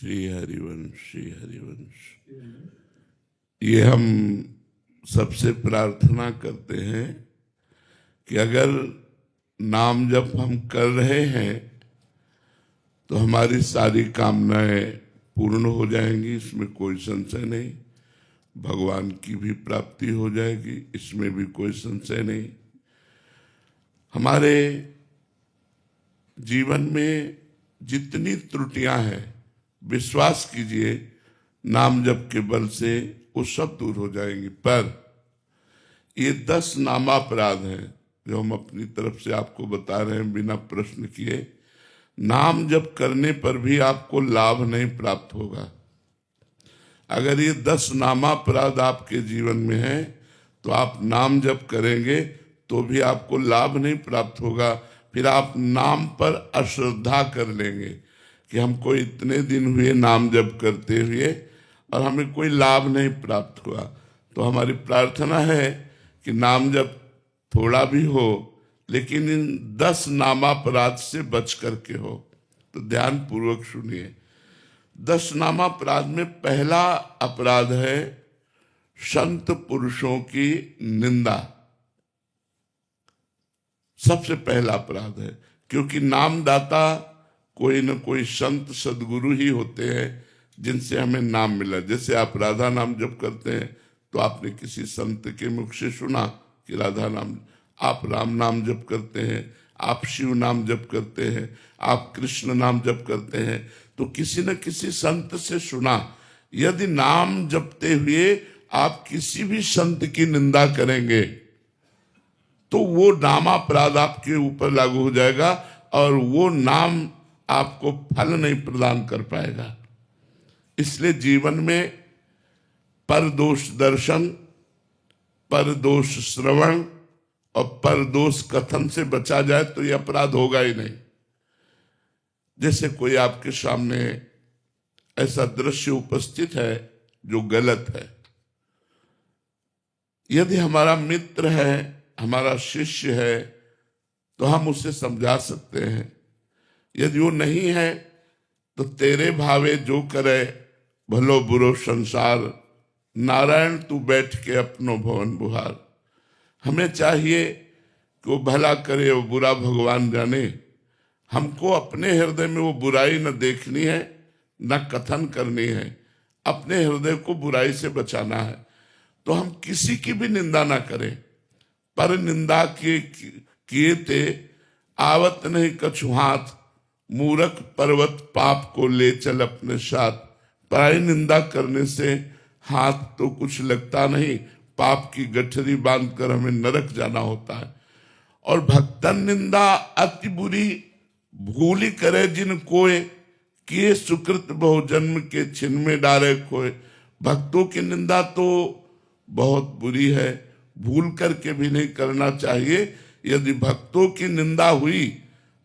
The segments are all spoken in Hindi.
श्री हरिवंश, श्री हरिवंश। ये हम सबसे प्रार्थना करते हैं कि अगर नाम जप हम कर रहे हैं तो हमारी सारी कामनाएं पूर्ण हो जाएंगी, इसमें कोई संशय नहीं। भगवान की भी प्राप्ति हो जाएगी, इसमें भी कोई संशय नहीं। हमारे जीवन में जितनी त्रुटियां हैं, विश्वास कीजिए नाम जप के बल से वो सब दूर हो जाएंगी। पर ये 10 नामापराध हैं जो हम अपनी तरफ से आपको बता रहे हैं बिना प्रश्न किए। नाम जप करने पर भी आपको लाभ नहीं प्राप्त होगा। अगर ये 10 नामापराध आपके जीवन में है तो आप नाम जप करेंगे तो भी आपको लाभ नहीं प्राप्त होगा। फिर आप नाम पर अश्रद्धा कर लेंगे कि हमको इतने दिन हुए नाम जप करते हुए और हमें कोई लाभ नहीं प्राप्त हुआ। तो हमारी प्रार्थना है कि नाम जप थोड़ा भी हो लेकिन इन 10 नामापराध से बच करके हो। तो ध्यान पूर्वक सुनिए। 10 नामापराध में पहला अपराध है संत पुरुषों की निंदा। सबसे पहला अपराध है, क्योंकि नामदाता कोई न कोई संत सदगुरु ही होते हैं जिनसे हमें नाम मिला। जैसे आप राधा नाम जप करते हैं तो आपने किसी संत के मुख से सुना कि राधा नाम, आप राम नाम जप करते हैं, आप शिव नाम जप करते हैं, आप कृष्ण नाम जप करते हैं तो किसी न किसी संत से सुना। यदि नाम जपते हुए आप किसी भी संत की निंदा करेंगे तो वो नामापराध आपके ऊपर लागू हो जाएगा और वो नाम आपको फल नहीं प्रदान कर पाएगा। इसलिए जीवन में परदोष दर्शन, परदोष श्रवण और परदोष कथन से बचा जाए तो ये अपराध होगा ही नहीं। जैसे कोई आपके सामने ऐसा दृश्य उपस्थित है जो गलत है, यदि हमारा मित्र है, हमारा शिष्य है तो हम उसे समझा सकते हैं। यदि वो नहीं है तो तेरे भावे जो करे भलो बुरो संसार, नारायण तू बैठ के अपनो भवन बुहार। हमें चाहिए कि वो भला करे वो बुरा भगवान जाने। हमको अपने हृदय में वो बुराई न देखनी है न कथन करनी है, अपने हृदय को बुराई से बचाना है। तो हम किसी की भी निंदा ना करें। पर निंदा किए ते आवत नहीं कछु हाथ, मूरख पर्वत पाप को ले चल अपने साथ। पराई निंदा करने से हाथ तो कुछ लगता नहीं, पाप की गठरी बांधकर हमें नरक जाना होता है। और भक्तन निंदा अति बुरी, भूली करे जिन कोय, किए सुकृत बहु जन्म के छिन में डारे खोए। भक्तों की निंदा तो बहुत बुरी है, भूल करके भी नहीं करना चाहिए। यदि भक्तों की निंदा हुई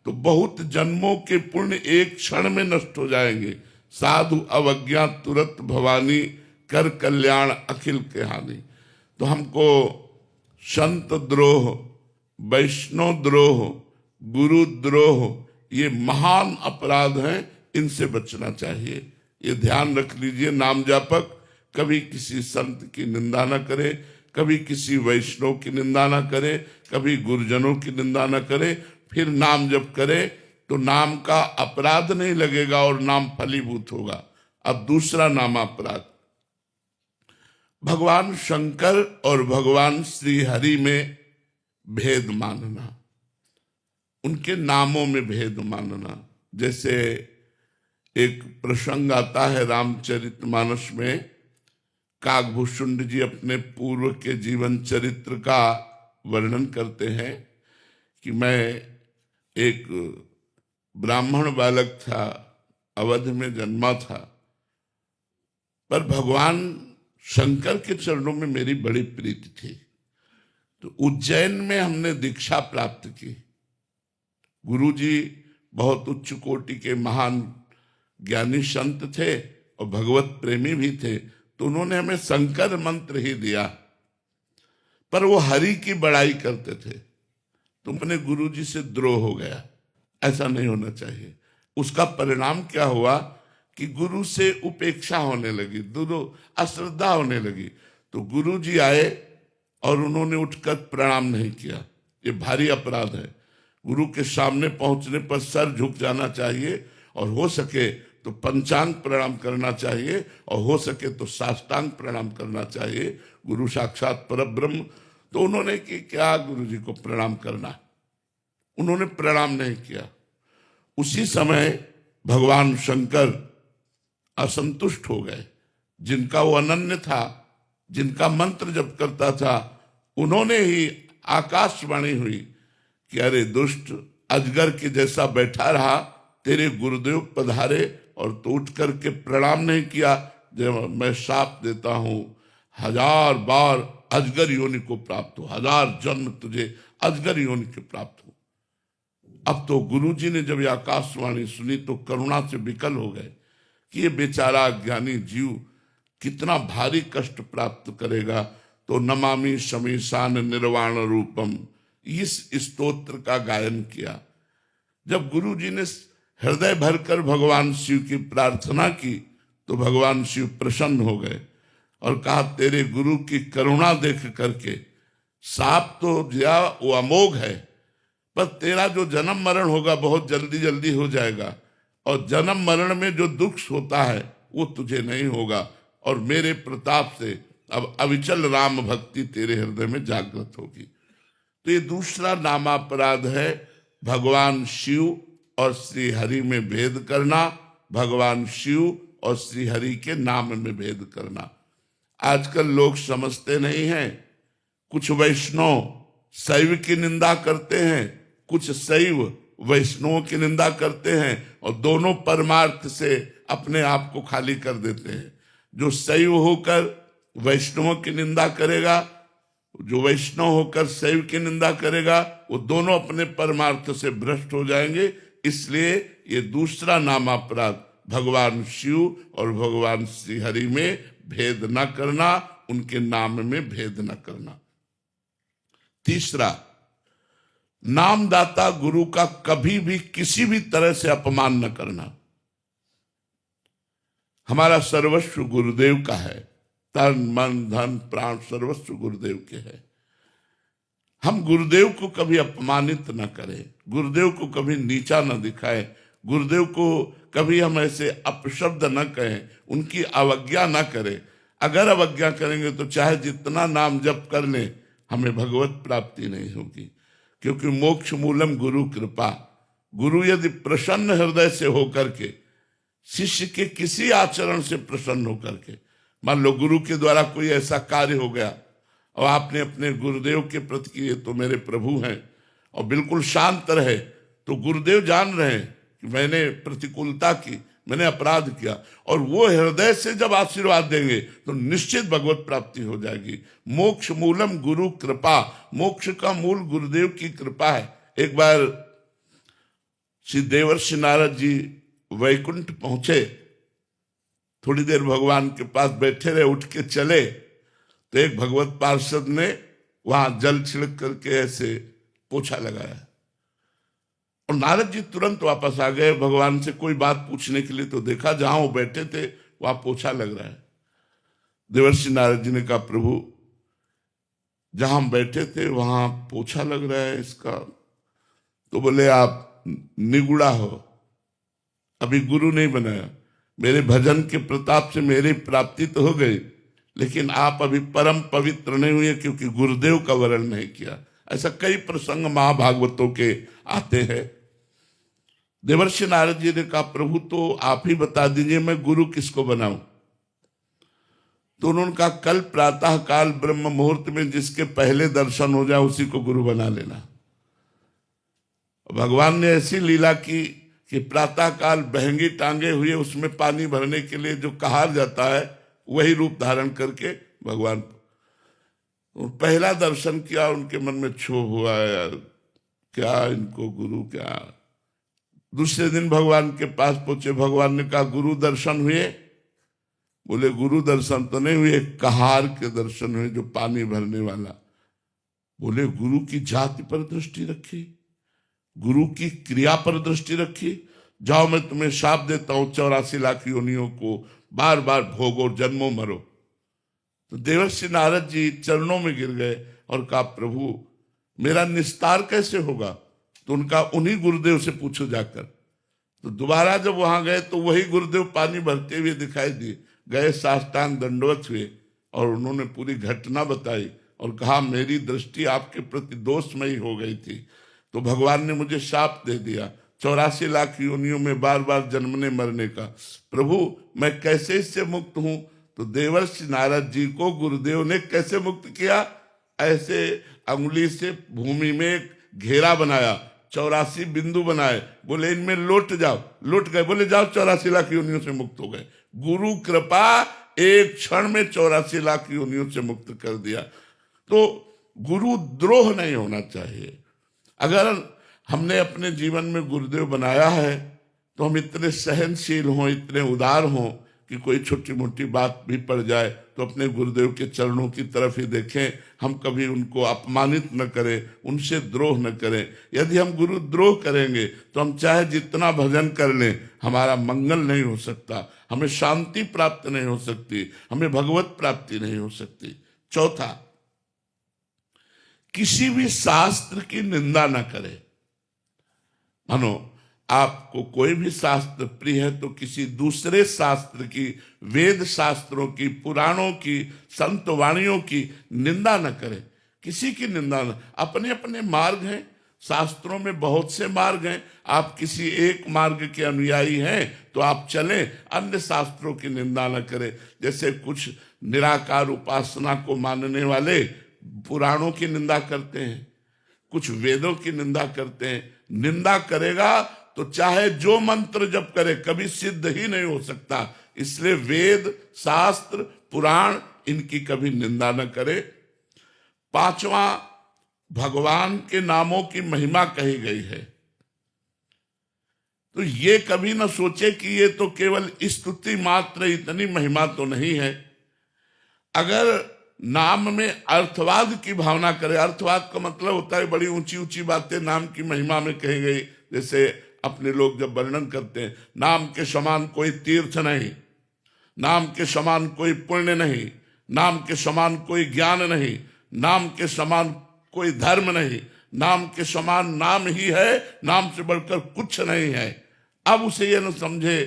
तो बहुत जन्मों के पुण्य एक क्षण में नष्ट हो जाएंगे। साधु अवज्ञा तुरत भवानी, कर कल्याण अखिल के हानि। तो हमको संत द्रोह, वैष्णव द्रोह, गुरु द्रोह ये महान अपराध हैं, इनसे बचना चाहिए। ये ध्यान रख लीजिए। नाम जापक कभी किसी संत की निंदा न करे, कभी किसी वैष्णव की निंदा न करे, कभी गुरुजनों की निंदा न करे। फिर नाम जप करे तो नाम का अपराध नहीं लगेगा और नाम फलीभूत होगा। अब दूसरा नामापराध, भगवान शंकर और भगवान श्री हरि में भेद मानना, उनके नामों में भेद मानना। जैसे एक प्रसंग आता है रामचरितमानस में, काकभूषुंड जी अपने पूर्व के जीवन चरित्र का वर्णन करते हैं कि मैं एक ब्राह्मण बालक था, अवध में जन्मा था, पर भगवान शंकर के चरणों में मेरी बड़ी प्रीति थी। तो उज्जैन में हमने दीक्षा प्राप्त की। गुरुजी बहुत उच्च कोटि के महान ज्ञानी संत थे और भगवत प्रेमी भी थे, तो उन्होंने हमें शंकर मंत्र ही दिया, पर वो हरि की बड़ाई करते थे। तुमने गुरुजी से द्रोह हो गया, ऐसा नहीं होना चाहिए। उसका परिणाम क्या हुआ कि गुरु से उपेक्षा होने लगी, गुरु अश्रद्धा होने लगी। तो गुरु जी आए और उन्होंने उठकर प्रणाम नहीं किया। ये भारी अपराध है। गुरु के सामने पहुंचने पर सर झुक जाना चाहिए, और हो सके तो पंचांग प्रणाम करना चाहिए, और हो सके तो साष्टांग प्रणाम करना चाहिए। गुरु साक्षात परब्रह्म। तो उन्होंने कि क्या गुरु जी को प्रणाम करना, उन्होंने प्रणाम नहीं किया। उसी समय भगवान शंकर असंतुष्ट हो गए। जिनका वो अनन्य था, जिनका मंत्र जप करता था, उन्होंने ही आकाशवाणी हुई कि अरे दुष्ट, अजगर के जैसा बैठा रहा, तेरे गुरुदेव पधारे और तो उठ करके प्रणाम नहीं किया। जब मैं शाप देता हूं 1000 बार अजगर योनि को प्राप्त हो, 1000 जन्म तुझे अजगर योनि के प्राप्त हो। अब तो गुरुजी ने जब ये आकाशवाणी सुनी तो करुणा से विकल हो गए कि ये बेचारा अज्ञानी जीव कितना भारी कष्ट प्राप्त करेगा। तो नमामि शमीशान निर्वाण रूपम, इस स्तोत्र का गायन किया। जब गुरुजी ने हृदय भरकर भगवान शिव की प्रार्थना की तो भगवान शिव प्रसन्न हो गए और कहा, तेरे गुरु की करुणा देख करके साप तो दिया वो अमोघ है, पर तेरा जो जन्म मरण होगा बहुत जल्दी जल्दी हो जाएगा, और जन्म मरण में जो दुख होता है वो तुझे नहीं होगा, और मेरे प्रताप से अब अविचल राम भक्ति तेरे हृदय में जागृत होगी। तो ये दूसरा नामापराध है, भगवान शिव और श्री हरि में भेद करना, भगवान शिव और श्री हरि के नाम में भेद करना। आजकल लोग समझते नहीं हैं। कुछ वैष्णव शैव की निंदा करते हैं, कुछ शैव वैष्णवों की निंदा करते हैं, और दोनों परमार्थ से अपने आप को खाली कर देते हैं। जो शैव होकर वैष्णवों की निंदा करेगा, जो वैष्णव होकर शैव की निंदा करेगा, वो दोनों अपने परमार्थ से भ्रष्ट हो जाएंगे। इसलिए ये दूसरा नामापराध, भगवान शिव और भगवान श्री हरि में भेद न करना, उनके नाम में भेद न करना। तीसरा, नामदाता गुरु का कभी भी किसी भी तरह से अपमान न करना। हमारा सर्वस्व गुरुदेव का है, तन मन धन प्राण सर्वस्व गुरुदेव के है। हम गुरुदेव को कभी अपमानित न करें, गुरुदेव को कभी नीचा न दिखाएं, गुरुदेव को कभी हम ऐसे अपशब्द न कहें, उनकी अवज्ञा न करें। अगर अवज्ञा करेंगे तो चाहे जितना नाम जप कर लें, हमें भगवत प्राप्ति नहीं होगी। क्योंकि मोक्ष मूलम गुरु कृपा। गुरु यदि प्रसन्न हृदय से होकर के, शिष्य के किसी आचरण से प्रसन्न होकर के, मान लो गुरु के द्वारा कोई ऐसा कार्य हो गया और आपने अपने गुरुदेव के प्रति कि ये तो मेरे प्रभु हैं, और बिल्कुल शांत रहे, तो गुरुदेव जान रहे हैं कि मैंने प्रतिकूलता की, मैंने अपराध किया, और वो हृदय से जब आशीर्वाद देंगे तो निश्चित भगवत प्राप्ति हो जाएगी। मोक्ष मूलम गुरु कृपा, मोक्ष का मूल गुरुदेव की कृपा है। एक बार श्री देवर्षि नारद जी वैकुंठ पहुंचे, थोड़ी देर भगवान के पास बैठे रहे, उठ के चले तो एक भगवत पार्षद ने वहां जल छिड़क करके ऐसे पोछा लगाया, और नारद जी तुरंत वापस आ गए भगवान से कोई बात पूछने के लिए। तो देखा जहां वो बैठे थे वहां पोछा लग रहा है। देवर्षि नारद जी ने कहा, प्रभु जहां हम बैठे थे वहां पोछा लग रहा है इसका। तो बोले, आप निगुड़ा हो, अभी गुरु नहीं बनाया। मेरे भजन के प्रताप से मेरी प्राप्ति तो हो गई, लेकिन आप अभी परम पवित्र नहीं हुए क्योंकि गुरुदेव का वरण नहीं किया। ऐसा कई प्रसंग महाभागवतों के आते हैं। देवर्षि नारद जी ने कहा, प्रभु तो आप ही बता दीजिए मैं गुरु किसको बनाऊं। तो उन्होंने कहा, कल प्रातः काल ब्रह्म मुहूर्त में जिसके पहले दर्शन हो जाए उसी को गुरु बना लेना। भगवान ने ऐसी लीला की कि प्रातः काल बहंगी टांगे हुए उसमें पानी भरने के लिए जो कहार जाता है, वही रूप धारण करके भगवान पहला दर्शन किया। उनके मन में क्षोभ हुआ, यार क्या इनको गुरु क्या। दूसरे दिन भगवान के पास पहुंचे, भगवान ने कहा, गुरु दर्शन हुए? बोले, गुरु दर्शन तो नहीं हुए, कहार के दर्शन हुए जो पानी भरने वाला। बोले, गुरु की जाति पर दृष्टि रखी, गुरु की क्रिया पर दृष्टि रखी, जाओ मैं तुम्हें शाप देता हूं, 84 लाख योनियों को बार बार भोगो, जन्मों मरो। तो देवर्षि नारद जी चरणों में गिर गए और कहा, प्रभु मेरा निस्तार कैसे होगा? तो उनका उन्हीं गुरुदेव से पूछो जाकर। तो दोबारा जब वहां गए तो वही गुरुदेव पानी भरते हुए दिखाई दिए, गए, साष्टांग दंडवत हुए और उन्होंने पूरी घटना बताई और कहा, मेरी दृष्टि आपके प्रति दोषमयी हो गई थी, तो भगवान ने मुझे शाप दे दिया 84 लाख योनियों में बार बार जन्मने मरने का। प्रभु मैं कैसे इससे मुक्त हूं? तो देवर्षि नारद जी को गुरुदेव ने कैसे मुक्त किया? ऐसे अंगुली से भूमि में एक घेरा बनाया, 84 बिंदु बनाए, बोले इनमें लौट जाओ। लौट गए, बोले जाओ 84 लाख योनियों से मुक्त हो गए। गुरु कृपा एक क्षण में 84 लाख योनियों से मुक्त कर दिया। तो गुरु द्रोह नहीं होना चाहिए। अगर हमने अपने जीवन में गुरुदेव बनाया है तो हम इतने सहनशील हों, इतने उदार हों कि कोई छोटी मोटी बात भी पड़ जाए तो अपने गुरुदेव के चरणों की तरफ ही देखें, हम कभी उनको अपमानित न करें, उनसे द्रोह न करें। यदि हम गुरु द्रोह करेंगे तो हम चाहे जितना भजन कर लें, हमारा मंगल नहीं हो सकता, हमें शांति प्राप्त नहीं हो सकती, हमें भगवत प्राप्ति नहीं हो सकती। चौथा, किसी भी शास्त्र की निंदा न करें। मानो आपको कोई भी शास्त्र प्रिय है तो किसी दूसरे शास्त्र की, वेद शास्त्रों की, पुराणों की, संत वाणियों की निंदा न करें। किसी की निंदा न, अपने अपने मार्ग हैं, शास्त्रों में बहुत से मार्ग हैं। आप किसी एक मार्ग के अनुयायी हैं तो आप चलें, अन्य शास्त्रों की निंदा न करें। जैसे कुछ निराकार उपासना को मानने वाले पुराणों की निंदा करते हैं, कुछ वेदों की निंदा करते हैं। निंदा करेगा तो चाहे जो मंत्र जप करे कभी सिद्ध ही नहीं हो सकता। इसलिए वेद, शास्त्र, पुराण इनकी कभी निंदा न करे। पांचवा, भगवान के नामों की महिमा कही गई है तो ये कभी न सोचे कि ये तो केवल स्तुति मात्र, इतनी महिमा तो नहीं है। अगर नाम में अर्थवाद की भावना करे, अर्थवाद का मतलब होता है बड़ी ऊंची ऊंची बातें नाम की महिमा में कही गई। जैसे अपने लोग जब वर्णन करते हैं, नाम के समान कोई तीर्थ नहीं, नाम के समान कोई पुण्य नहीं, नाम के समान कोई ज्ञान नहीं, नाम के समान कोई धर्म नहीं, नाम के समान नाम ही है, नाम से बढ़कर कुछ नहीं है। अब उसे यह न समझे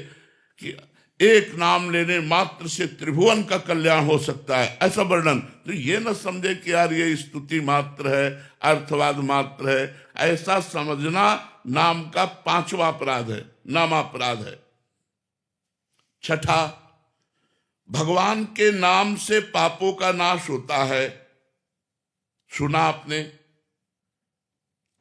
कि एक नाम लेने मात्र से त्रिभुवन का कल्याण हो सकता है, ऐसा वर्णन। तो ये न समझे कि यार ये स्तुति मात्र है, अर्थवाद मात्र है। ऐसा समझना नाम का पांचवा अपराध है, नामापराध है। छठा, भगवान के नाम से पापों का नाश होता है। सुना आपने,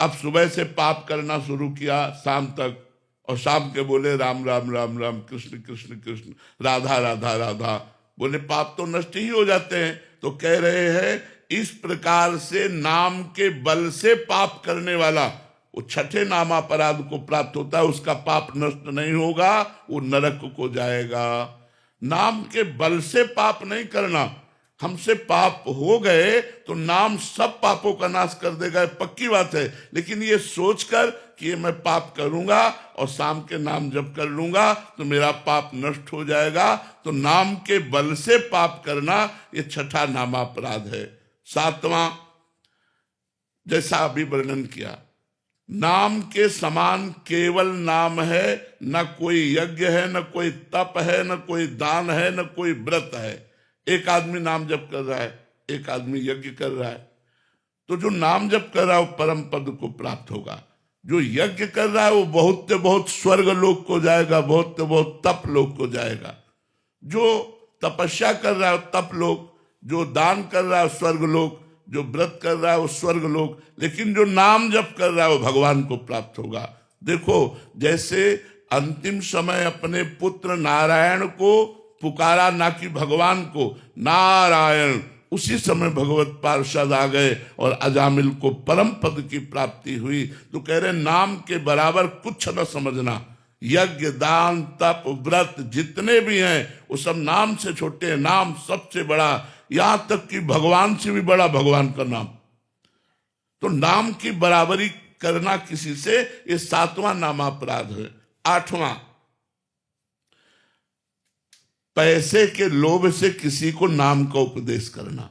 अब सुबह से पाप करना शुरू किया शाम तक, और शाम के बोले राम राम राम राम, कृष्ण कृष्ण कृष्ण, राधा राधा राधा, बोले पाप तो नष्ट ही हो जाते हैं। तो कह रहे हैं इस प्रकार से नाम के बल से पाप करने वाला वो छठे नामापराध को प्राप्त होता है, उसका पाप नष्ट नहीं होगा, वो नरक को जाएगा। नाम के बल से पाप नहीं करना। हमसे पाप हो गए तो नाम सब पापों का नाश कर देगा, पक्की बात है। लेकिन ये सोचकर कि ये मैं पाप करूंगा और शाम के नाम जप कर लूंगा तो मेरा पाप नष्ट हो जाएगा, तो नाम के बल से पाप करना ये छठा नामापराध है। सातवां, जैसा अभी वर्णन किया, नाम के समान केवल नाम है, न कोई यज्ञ है, न कोई तप है, न कोई दान है, न कोई व्रत है। एक आदमी नाम जप कर रहा है, एक आदमी यज्ञ कर रहा है, तो जो नाम जप कर रहा है वो परम पद को प्राप्त होगा। जो यज्ञ कर रहा है वो बहुत से बहुत स्वर्ग लोक को जाएगा, बहुत से बहुत तप लोक को जाएगा। जो तपस्या कर रहा है वो तप लोक, जो दान कर रहा है स्वर्ग लोक, जो व्रत कर रहा है वो स्वर्ग लोक, लेकिन जो नाम जप कर रहा है वो भगवान को प्राप्त होगा। देखो जैसे अंतिम समय अपने पुत्र नारायण को पुकारा, ना कि भगवान को, नारायण, उसी समय भगवत पार्षद आ गए और अजामिल को परम पद की प्राप्ति हुई। तो कह रहे नाम के बराबर कुछ न समझना। यज्ञ, दान, तप, व्रत जितने भी हैं वो सब नाम से छोटे हैं, नाम सबसे बड़ा, यहां तक कि भगवान से भी बड़ा भगवान का नाम। तो नाम की बराबरी करना किसी से, ये सातवां नामापराध है। 8वां, पैसे के लोभ से किसी को नाम का उपदेश करना,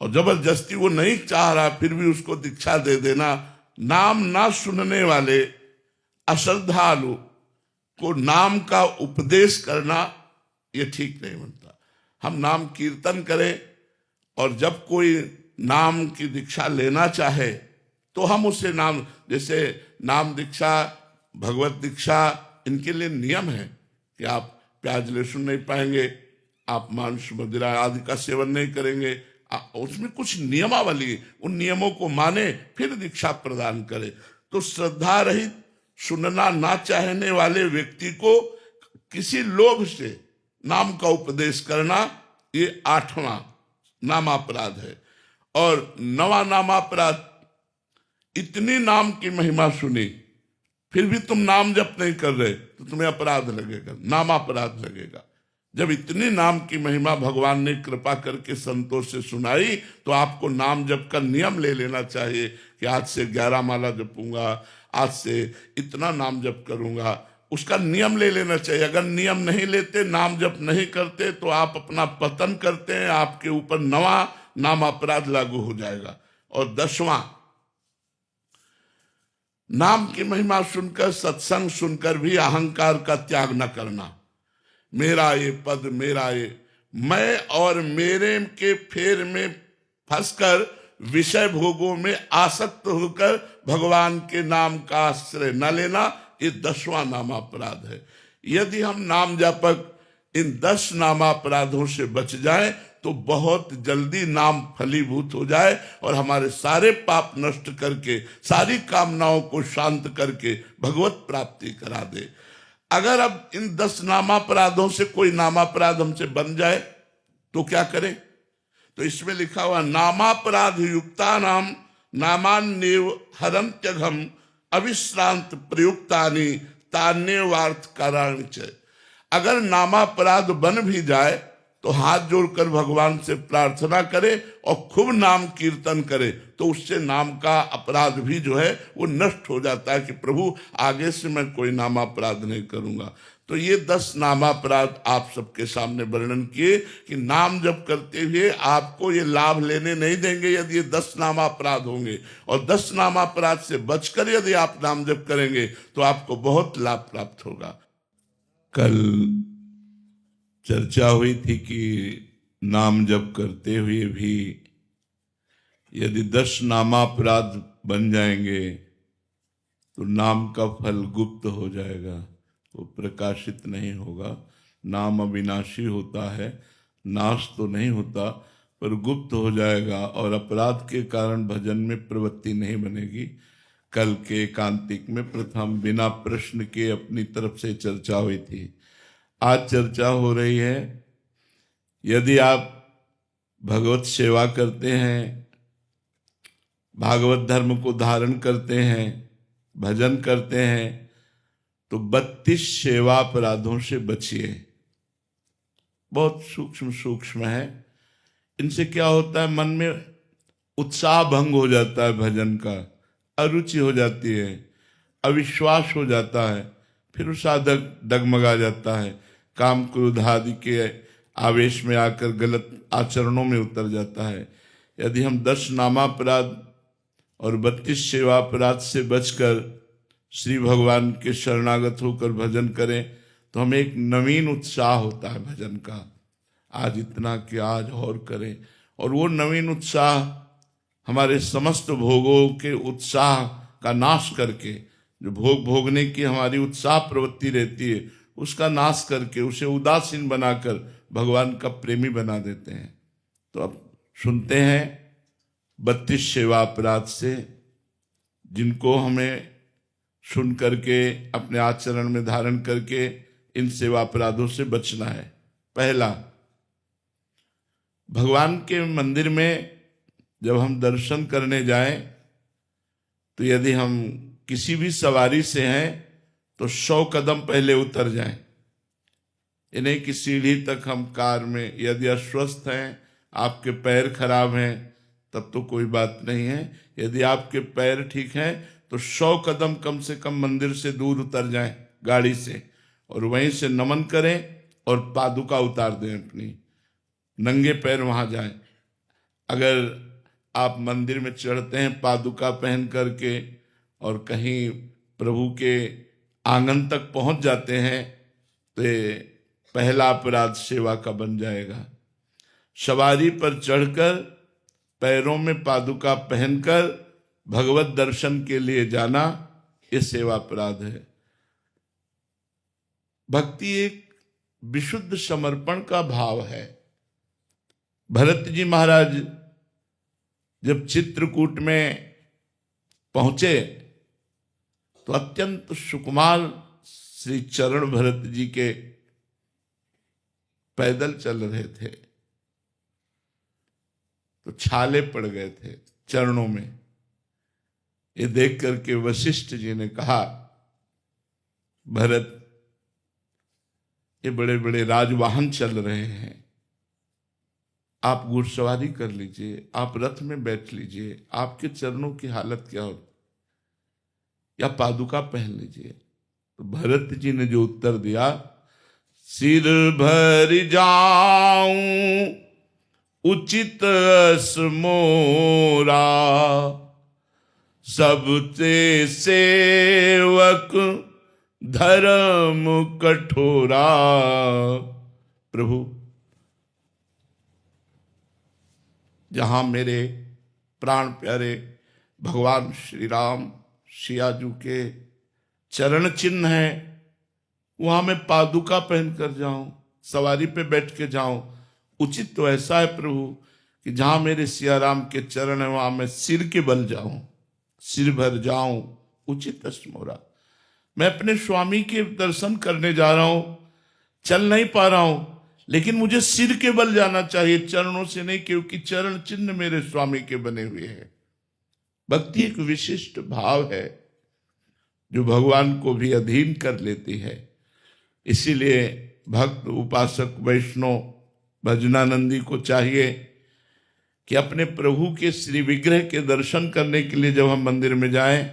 और जबरदस्ती वो नहीं चाह रहा फिर भी उसको दीक्षा दे देना। नाम ना सुनने वाले अश्रद्धालु को नाम का उपदेश करना ये ठीक नहीं बनता। हम नाम कीर्तन करें, और जब कोई नाम की दीक्षा लेना चाहे तो हम उसे नाम, जैसे नाम दीक्षा, भगवत दीक्षा, इनके लिए नियम है कि आप प्याज लहसुन नहीं पाएंगे, आप मांस मदिरा आदि का सेवन नहीं करेंगे, उसमें कुछ नियमावली, उन नियमों को माने फिर दीक्षा प्रदान करे। तो श्रद्धा रहित सुनना ना चाहने वाले व्यक्ति को किसी लोभ से नाम का उपदेश करना, ये 8वां नामापराध है। और 9वां नामापराध, इतनी नाम की महिमा सुनी फिर भी तुम नाम जप नहीं कर रहे तो तुम्हें अपराध लगेगा, नामापराध लगेगा। जब इतनी नाम की महिमा भगवान ने कृपा करके संतों से सुनाई तो आपको नाम जप का नियम ले लेना चाहिए कि आज से 11 माला जपूंगा, आज से इतना नाम जप करूंगा, उसका नियम ले लेना चाहिए। अगर नियम नहीं लेते, नाम जप नहीं करते तो आप अपना पतन करते हैं, आपके ऊपर 9वां नाम अपराध लागू हो जाएगा। और 10वां, नाम की महिमा सुनकर, सत्संग सुनकर भी अहंकार का त्याग न करना। मेरा ये पद, मेरा ये, मैं और मेरे के फेर में फंसकर विषय भोगों में आसक्त होकर भगवान के नाम का आश्रय न लेना, ये 10वां नामापराध है। यदि हम नाम जापक इन 10 नामापराधों से बच जाएं तो बहुत जल्दी नाम फलीभूत हो जाए और हमारे सारे पाप नष्ट करके, सारी कामनाओं को शांत करके भगवत प्राप्ति करा दे। अगर अब इन 10 नामापराधों से कोई नामापराध हमसे बन जाए तो क्या करें? तो इसमें लिखा हुआ, नामापराध युक्ता नाम नामान्येव हरन्त्यघम अविश्रांत प्रयुक्तानि तान्यवार्थ काराणि च। अगर नामापराध बन भी जाए तो हाथ जोड़कर भगवान से प्रार्थना करे और खूब नाम कीर्तन करे तो उससे नाम का अपराध भी जो है वो नष्ट हो जाता है कि प्रभु आगे से मैं कोई नामापराध नहीं करूंगा। तो ये 10 नामापराध आप सबके सामने वर्णन किए कि नाम जप करते हुए आपको ये लाभ लेने नहीं देंगे यदि ये 10 नामापराध होंगे, और 10 नामापराध से बचकर यदि आप नाम जप करेंगे तो आपको बहुत लाभ प्राप्त होगा। कल चर्चा हुई थी कि नाम जप करते हुए भी यदि 10 नामापराध बन जाएंगे तो नाम का फल गुप्त हो जाएगा, वो प्रकाशित नहीं होगा। नाम अविनाशी होता है, नाश तो नहीं होता पर गुप्त हो जाएगा और अपराध के कारण भजन में प्रवृत्ति नहीं बनेगी। कल के एकांतिक में प्रथम बिना प्रश्न के अपनी तरफ से चर्चा हुई थी। आज चर्चा हो रही है, यदि आप भगवत सेवा करते हैं, भागवत धर्म को धारण करते हैं, भजन करते हैं तो 32 सेवा अपराधों से बचिए। बहुत सूक्ष्म सूक्ष्म है। इनसे क्या होता है, मन में उत्साह भंग हो जाता है, भजन का अरुचि हो जाती है, अविश्वास हो जाता है, फिर साधक डगमगा जाता है, काम क्रोध आदि के आवेश में आकर गलत आचरणों में उतर जाता है। यदि हम 10 नामापराध और 32 सेवा अपराध से बचकर श्री भगवान के शरणागत होकर भजन करें तो हमें एक नवीन उत्साह होता है भजन का, आज इतना कि आज और करें। और वो नवीन उत्साह हमारे समस्त भोगों के उत्साह का नाश करके, जो भोग भोगने की हमारी उत्साह प्रवृत्ति रहती है उसका नाश करके, उसे उदासीन बनाकर भगवान का प्रेमी बना देते हैं। तो अब सुनते हैं 32 सेवा अपराध से, जिनको हमें सुन करके अपने आचरण में धारण करके इन सेवा अपराधों से बचना है। पहला, भगवान के मंदिर में जब हम दर्शन करने जाएं तो यदि हम किसी भी सवारी से हैं तो 100 कदम पहले उतर जाएं। इन्हें कि सीढ़ी तक हम कार में, यदि अस्वस्थ हैं, आपके पैर खराब हैं तब तो कोई बात नहीं है। यदि आपके पैर ठीक हैं तो 100 कदम कम से कम मंदिर से दूर उतर जाएं गाड़ी से, और वहीं से नमन करें और पादुका उतार दें अपनी, नंगे पैर वहां जाएं। अगर आप मंदिर में चढ़ते हैं पादुका पहन करके और कहीं प्रभु के आंगन तक पहुंच जाते हैं तो पहला अपराध सेवा का बन जाएगा। सवारी पर चढ़कर पैरों में पादुका पहनकर भगवत दर्शन के लिए जाना, ये सेवा अपराध है। भक्ति एक विशुद्ध समर्पण का भाव है। भरत जी महाराज जब चित्रकूट में पहुंचे तो अत्यंत सुकुमार श्री चरण भरत जी के पैदल चल रहे थे, तो छाले पड़ गए थे चरणों में। ये देख करके वशिष्ठ जी ने कहा, भरत, ये बड़े बड़े राजवाहन चल रहे हैं, आप घुड़सवारी कर लीजिए, आप रथ में बैठ लीजिए, आपके चरणों की हालत क्या होती, या पादुका पहन लीजिए। तो भरत जी ने जो उत्तर दिया, सिर भर जाऊं उचित मोरा, सबसे सेवक धर्म कठोरा। प्रभु, जहां मेरे प्राण प्यारे भगवान श्री राम सियाजू के चरण चिन्ह हैं, वहां मैं पादुका पहन कर जाऊं, सवारी पे बैठ के जाऊं, उचित तो ऐसा है प्रभु कि जहां मेरे सिया राम के चरण है वहां मैं सिर के बल जाऊं, सिर भर जाऊं उचित स्मोरा। मैं अपने स्वामी के दर्शन करने जा रहा हूं, चल नहीं पा रहा हूं, लेकिन मुझे सिर के बल जाना चाहिए, चरणों से नहीं, क्योंकि चरण चिन्ह मेरे स्वामी के बने हुए हैं। भक्ति एक विशिष्ट भाव है जो भगवान को भी अधीन कर लेती है। इसीलिए भक्त, उपासक, वैष्णव, भजनानंदी को चाहिए कि अपने प्रभु के श्री विग्रह के दर्शन करने के लिए जब हम मंदिर में जाएं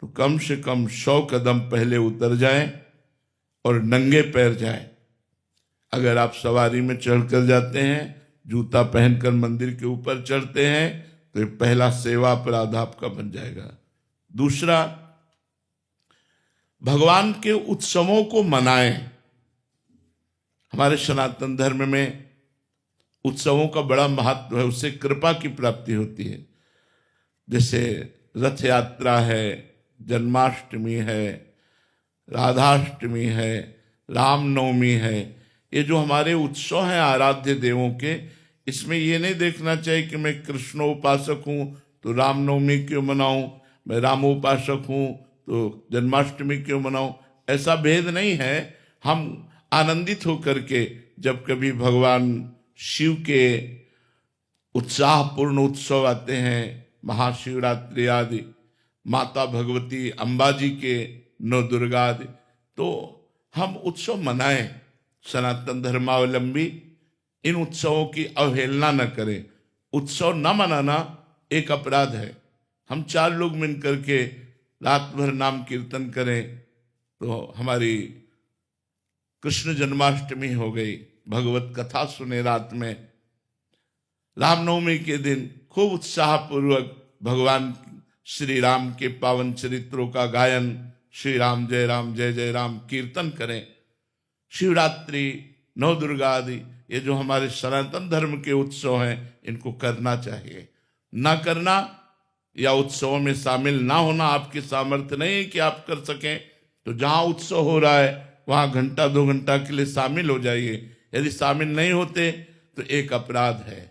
तो कम से कम 100 कदम पहले उतर जाएं और नंगे पैर जाएं। अगर आप सवारी में चढ़कर जाते हैं, जूता पहनकर मंदिर के ऊपर चढ़ते हैं, तो ये पहला सेवा अपराध आपका बन जाएगा। दूसरा, भगवान के उत्सवों को मनाएं। हमारे सनातन धर्म में उत्सवों का बड़ा महत्व है, उससे कृपा की प्राप्ति होती है। जैसे रथ यात्रा है, जन्माष्टमी है, राधाष्टमी है, रामनवमी है, ये जो हमारे उत्सव हैं आराध्य देवों के, इसमें ये नहीं देखना चाहिए कि मैं कृष्णोपासक हूँ तो रामनवमी क्यों मनाऊं, मैं रामोपासक हूँ तो जन्माष्टमी क्यों मनाऊं। ऐसा भेद नहीं है। हम आनंदित होकर के जब कभी भगवान शिव के उत्साहपूर्ण उत्सव आते हैं, महाशिवरात्रि आदि, माता भगवती अंबाजी के नवदुर्गा आदि, तो हम उत्सव मनाएं। सनातन धर्मावलंबी इन उत्सवों की अवहेलना न करें। उत्सव न मनाना एक अपराध है। हम 4 लोग मिलकर के रात भर नाम कीर्तन करें तो हमारी कृष्ण जन्माष्टमी हो गई, भगवत कथा सुने रात में, रामनवमी के दिन खूब उत्साहपूर्वक भगवान श्री राम के पावन चरित्रों का गायन, श्री राम जय जय राम कीर्तन करें। शिवरात्रि, नवदुर्गा आदि, ये जो हमारे सनातन धर्म के उत्सव हैं, इनको करना चाहिए। ना करना या उत्सवों में शामिल ना होना आपकी सामर्थ्य नहीं है कि आप कर सकें, तो जहां उत्सव हो रहा है वहां घंटा 2 घंटा के लिए शामिल हो जाइए। यदि शामिल नहीं होते तो एक अपराध है।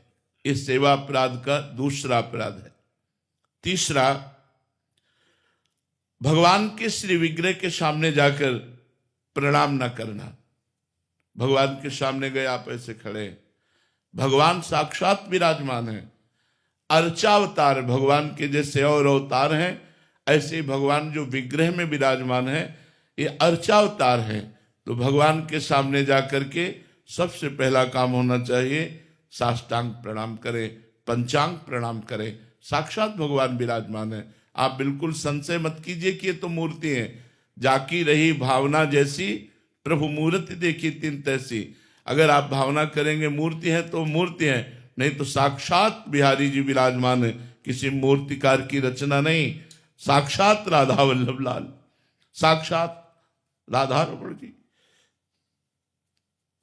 इस सेवा अपराध का दूसरा अपराध है। तीसरा, भगवान के श्री विग्रह के सामने जाकर प्रणाम न करना। भगवान के सामने गए, आप ऐसे खड़े, भगवान साक्षात विराजमान है, अर्चावतार भगवान के जैसे और अवतार हैं, ऐसे ही भगवान जो विग्रह में विराजमान है ये अर्चावतार है। तो भगवान के सामने जाकर के सबसे पहला काम होना चाहिए साष्टांग प्रणाम करें, पंचांग प्रणाम करें। साक्षात भगवान विराजमान है, आप बिल्कुल संशय मत कीजिए कि ये तो मूर्ति है। जाकी रही भावना जैसी, प्रभु मूर्ति देखी तिन तैसी। अगर आप भावना करेंगे मूर्ति है तो मूर्ति है, नहीं तो साक्षात बिहारी जी विराजमान है, किसी मूर्तिकार की रचना नहीं। साक्षात राधा वल्लभ लाल, साक्षात राधा रमण जी,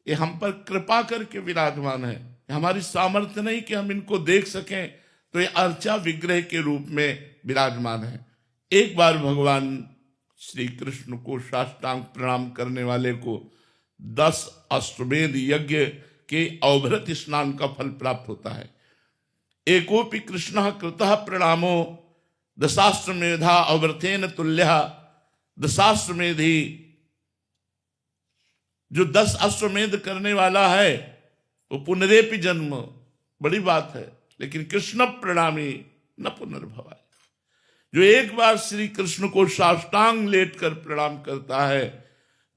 ये हम पर कृपा करके विराजमान है। हमारी सामर्थ्य नहीं कि हम इनको देख सकें, तो ये अर्चा विग्रह के रूप में विराजमान है। एक बार भगवान श्री कृष्ण को साष्टांग प्रणाम करने वाले को 10 अश्वमेध यज्ञ के अवभृत स्नान का फल प्राप्त होता है। एकोपि कृष्ण कृतः प्रणामो दशाश्वमेधा अवृतेन तुल्यः। दशाश्वमेधी, जो 10 अश्वमेध करने वाला है वो पुनरेपि जन्म, बड़ी बात है, लेकिन कृष्ण प्रणामी न पुनर्भवाय। जो एक बार श्री कृष्ण को साष्टांग लेट कर प्रणाम करता है,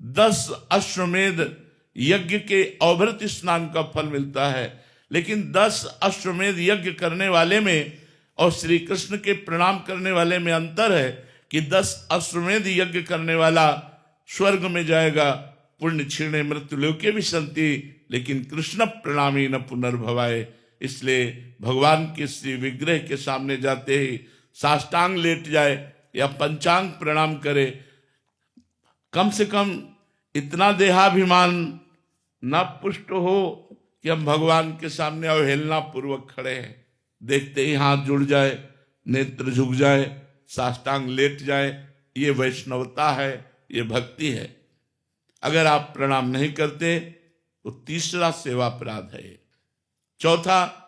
10 अश्वमेध यज्ञ के अवभृत स्नान का फल मिलता है। लेकिन 10 अश्वमेध यज्ञ करने वाले में और श्री कृष्ण के प्रणाम करने वाले में अंतर है कि 10 अश्वमेध यज्ञ करने वाला स्वर्ग में जाएगा, पुण्य क्षीणे मृत्युलोके भी संति, लेकिन कृष्ण प्रणामी न पुनर्भवाय। इसलिए भगवान के श्री विग्रह के सामने जाते ही साष्टांग लेट जाए या पंचांग प्रणाम करे। कम से कम इतना देहाभिमान न पुष्ट हो कि हम भगवान के सामने अवहेलना पूर्वक खड़े हैं। देखते ही हाथ जुड़ जाए, नेत्र झुक जाए, साष्टांग लेट जाए, ये वैष्णवता है, ये भक्ति है। अगर आप प्रणाम नहीं करते तो तीसरा सेवा अपराध है। चौथा,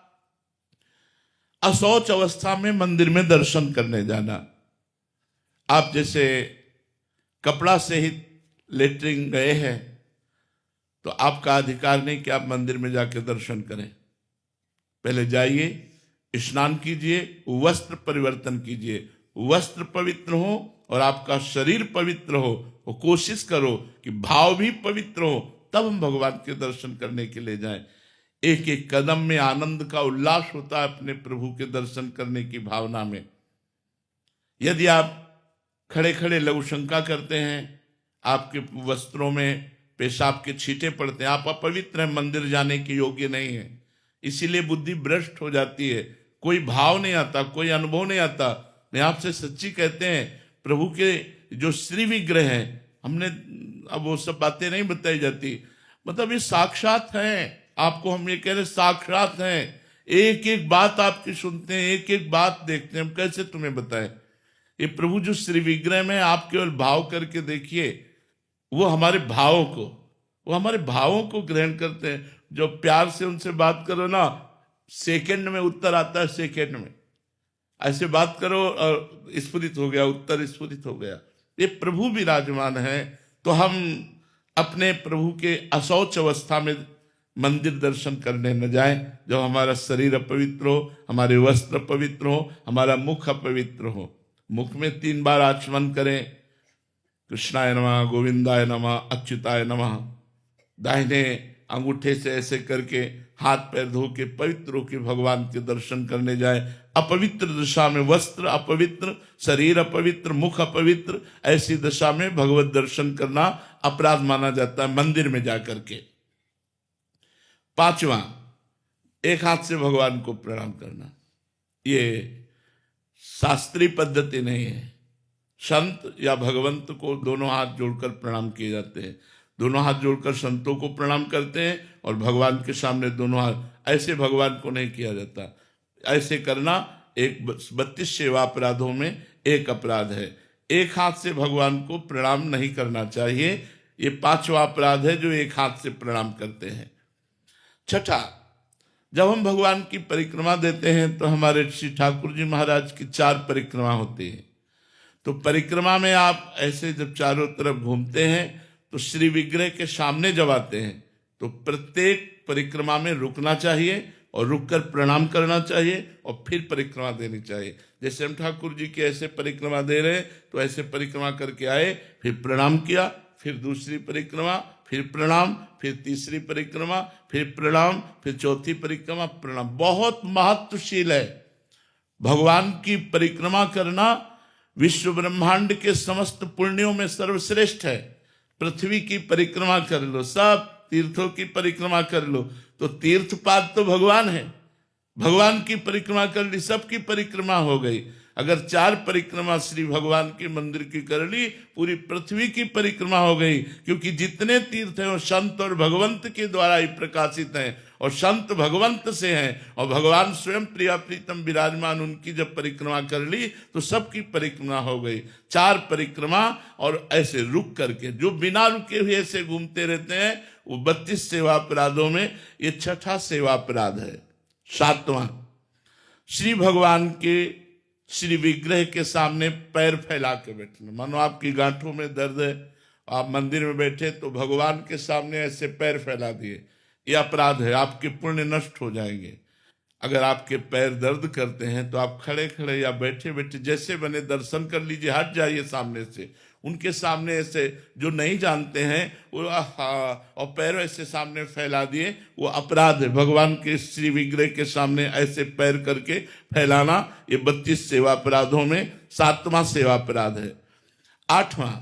अशौच अवस्था में मंदिर में दर्शन करने जाना। आप जैसे कपड़ा सहित लेटरिन गए हैं तो आपका अधिकार नहीं कि आप मंदिर में जाके दर्शन करें। पहले जाइए, स्नान कीजिए, वस्त्र परिवर्तन कीजिए, वस्त्र पवित्र हो और आपका शरीर पवित्र हो। वो कोशिश करो कि भाव भी पवित्र हो, तब हम भगवान के दर्शन करने के लिए जाएं। एक एक कदम में आनंद का उल्लास होता है अपने प्रभु के दर्शन करने की भावना में। यदि आप खड़े खड़े लघु शंका करते हैं, आपके वस्त्रों में पेशाब के छींटे पड़ते हैं, आप अपवित्र हैं, मंदिर जाने के योग्य नहीं है, इसीलिए बुद्धि भ्रष्ट हो जाती है, कोई भाव नहीं आता, कोई अनुभव नहीं आता। मैं आपसे सच्ची कहते हैं, प्रभु के जो श्री विग्रह हैं, हमने अब वो सब बातें नहीं बताई जाती, मतलब ये साक्षात हैं। आपको हम ये कह रहे साक्षात हैं, एक एक बात आपकी सुनते हैं, एक एक बात देखते हैं, हम कैसे तुम्हें बताएं। ये प्रभु जो श्री विग्रह में आप केवल भाव करके देखिए, वो हमारे भावों को ग्रहण करते हैं। जो प्यार से उनसे बात करो ना, सेकंड में उत्तर आता है, सेकंड में ऐसे बात करो और स्फुरित हो गया उत्तर, स्फुरित हो गया। ये प्रभु विराजमान है, तो हम अपने प्रभु के अशौच अवस्था में मंदिर दर्शन करने न जाएं। जब हमारा शरीर अपवित्र हो, हमारे वस्त्र पवित्र हो, हमारा मुख अपवित्र हो। मुख में 3 बार आचमन करें, कृष्णाय नमः, गोविंदाय नमः, अच्युताय नमः। दाहिने अंगूठे से ऐसे करके हाथ पैर धो के पवित्र होकर भगवान के दर्शन करने जाए। अपवित्र दशा में वस्त्र अपवित्र, शरीर अपवित्र, मुख अपवित्र, ऐसी दशा में भगवत दर्शन करना अपराध माना जाता है मंदिर में जाकर के। 5वां, एक हाथ से भगवान को प्रणाम करना। ये शास्त्रीय पद्धति नहीं है। संत या भगवंत को दोनों हाथ जोड़कर प्रणाम किए जाते हैं। दोनों हाथ जोड़कर संतों को प्रणाम करते हैं और भगवान के सामने दोनों हाथ, ऐसे भगवान को नहीं किया जाता। ऐसे करना एक 32 सेवा अपराधों में एक अपराध है। एक हाथ से भगवान को प्रणाम नहीं करना चाहिए। ये 5वां अपराध है जो एक हाथ से प्रणाम करते हैं। 6ठा, जब हम भगवान की परिक्रमा देते हैं तो हमारे श्री ठाकुर जी महाराज की 4 परिक्रमा होती है। तो परिक्रमा में आप ऐसे जब चारों तरफ घूमते हैं तो श्री विग्रह के सामने जब आते हैं तो प्रत्येक परिक्रमा में रुकना चाहिए और रुककर प्रणाम करना चाहिए और फिर परिक्रमा देनी चाहिए। जैसे हम ठाकुर जी की ऐसे परिक्रमा दे रहे हैं तो ऐसे परिक्रमा करके आए, फिर प्रणाम किया, फिर दूसरी परिक्रमा, फिर प्रणाम, फिर तीसरी परिक्रमा, फिर प्रणाम, फिर चौथी परिक्रमा, प्रणाम। बहुत महत्वशील है। भगवान की परिक्रमा करना विश्व ब्रह्मांड के समस्त पुण्यों में सर्वश्रेष्ठ है। पृथ्वी की परिक्रमा कर लो, सब तीर्थों की परिक्रमा कर लो, तो तीर्थपाद तो भगवान है। भगवान की परिक्रमा कर ली, सबकी परिक्रमा हो गई। अगर 4 परिक्रमा श्री भगवान के मंदिर की कर ली, पूरी पृथ्वी की परिक्रमा हो गई। क्योंकि जितने तीर्थ हैं वो संत और भगवंत के द्वारा ही प्रकाशित हैं, और संत भगवंत से हैं, और भगवान स्वयं प्रिया प्रीतम विराजमान, उनकी जब परिक्रमा कर ली तो सबकी परिक्रमा हो गई। 4 परिक्रमा, और ऐसे रुक करके, जो बिना रुके हुए ऐसे घूमते रहते हैं, वो 32 सेवा अपराधों में ये 6ठा सेवा अपराध है। 7वां, श्री भगवान के श्री विग्रह के सामने पैर फैला के बैठना। मानो आपकी गांठों में दर्द है, आप मंदिर में बैठे तो भगवान के सामने ऐसे पैर फैला दिए, ये अपराध है, आपके पुण्य नष्ट हो जाएंगे। अगर आपके पैर दर्द करते हैं तो आप खड़े खड़े या बैठे बैठे जैसे बने दर्शन कर लीजिए, हट जाइए सामने से। उनके सामने ऐसे जो नहीं जानते हैं वो और पैर ऐसे सामने फैला दिए, वो अपराध है। भगवान के श्री विग्रह के सामने ऐसे पैर करके फैलाना, ये 32 सेवा अपराधों में 7वां सेवा अपराध है। 8वां,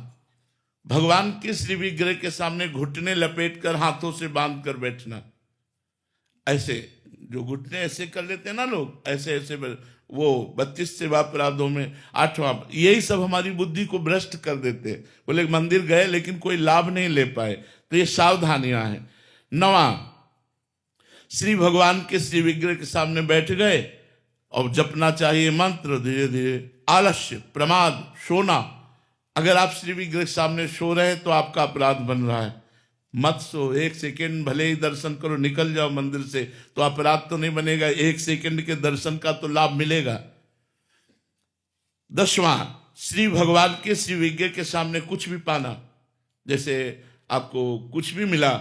भगवान के श्री विग्रह के सामने घुटने लपेट कर हाथों से बांध कर बैठना। ऐसे जो घुटने ऐसे कर लेते हैं ना लोग, ऐसे ऐसे वो 32 सेवा अपराधों में 8वां। यही सब हमारी बुद्धि को भ्रष्ट कर देते हैं। बोले मंदिर गए लेकिन कोई लाभ नहीं ले पाए, तो ये सावधानियां हैं। 9वां, श्री भगवान के श्री विग्रह के सामने बैठ गए और जपना चाहिए मंत्र धीरे धीरे। आलस्य, प्रमाद, सोना। अगर आप श्री विग्रह के सामने सो रहे हैं तो आपका अपराध बन रहा है। मत सो, 1 सेकेंड भले ही दर्शन करो, निकल जाओ मंदिर से, तो अपराध तो नहीं बनेगा, 1 सेकेंड के दर्शन का तो लाभ मिलेगा। 10वां, श्री भगवान के श्री विग्रह के सामने कुछ भी पाना, जैसे आपको कुछ भी मिला